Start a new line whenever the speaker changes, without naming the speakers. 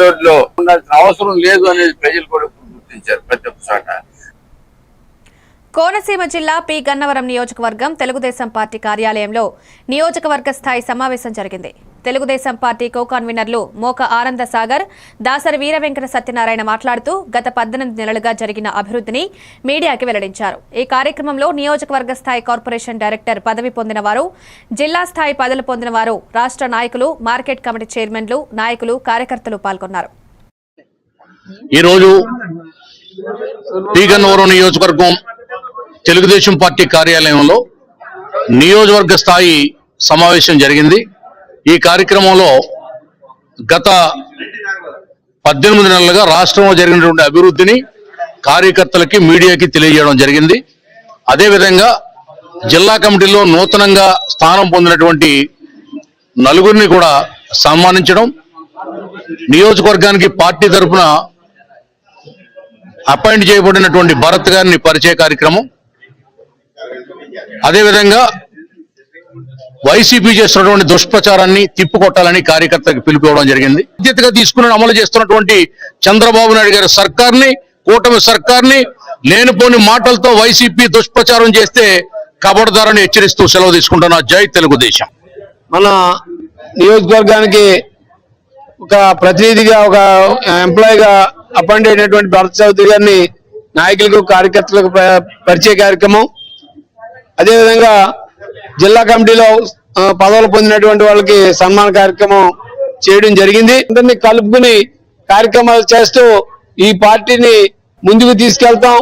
రోడ్లో ఉండాల్సిన అవసరం లేదు అనేది ప్రజలు కూడా గుర్తించారు ప్రతి ఒక్క చోట.
కోనసీమ జిల్లా పి గన్నవరం నియోజకవర్గం తెలుగుదేశం పార్టీ కార్యాలయంలో నియోజకవర్గ స్థాయి సమావేశం జరిగింది. తెలుగుదేశం పార్టీ కో కన్వీనర్లు మోక ఆనంద సాగర్, దాసరి వీర వెంకట సత్యనారాయణ మాట్లాడుతూ గత 18 నెలలుగా జరిగిన అభివృద్ధిని మీడియాకి వెల్లడించారు. ఈ కార్యక్రమంలో నియోజకవర్గ స్థాయి కార్పొరేషన్ డైరెక్టర్ పదవి పొందిన వారు, జిల్లా స్థాయి పదవులు పొందిన వారు, రాష్ట్ర నాయకులు, మార్కెట్ కమిటీ చైర్మన్లు, నాయకులు, కార్యకర్తలు పాల్గొన్నారు.
ఈరోజు పి గన్నవరం నియోజకవర్గం తెలుగుదేశం పార్టీ కార్యాలయంలో నియోజకవర్గ స్థాయి సమావేశం జరిగింది. ఈ కార్యక్రమంలో గత 18 నెలలుగా రాష్ట్రంలో జరిగినటువంటి అభివృద్ధిని కార్యకర్తలకి, మీడియాకి తెలియజేయడం జరిగింది. అదేవిధంగా జిల్లా కమిటీలో నూతనంగా స్థానం పొందినటువంటి నలుగురిని కూడా సన్మానించడం, నియోజకవర్గానికి పార్టీ తరఫున అపాయింట్ చేయబడినటువంటి భరత్ గారిని పరిచయ కార్యక్రమం, అదేవిధంగా వైసీపీ చేస్తున్నటువంటి దుష్ప్రచారాన్ని తిప్పుకొట్టాలని కార్యకర్తలకు పిలుపుకోవడం జరిగింది. బాధ్యతగా తీసుకుని అమలు చేస్తున్నటువంటి చంద్రబాబు నాయుడు గారి సర్కార్ని, కూటమి సర్కార్ని లేనిపోని మాటలతో వైసీపీ దుష్ప్రచారం చేస్తే కబడ్దారని హెచ్చరిస్తూ సెలవు తీసుకుంటున్నా. జై తెలుగుదేశం.
మన నియోజకవర్గానికి ఒక ప్రతినిధిగా, ఒక ఎంప్లాయీగా అపాయింట్ అయినటువంటి భరత్ చౌదరి గారిని నాయకులకు, కార్యకర్తలకు పరిచయ కార్యక్రమం, అదేవిధంగా జిల్లా కమిటీలో పదవులు పొందినటువంటి వాళ్ళకి సన్మాన కార్యక్రమం చేయడం జరిగింది. అందరినీ కలుపుకుని కార్యక్రమాలు చేస్తూ ఈ పార్టీని ముందుకు తీసుకెళ్తాం.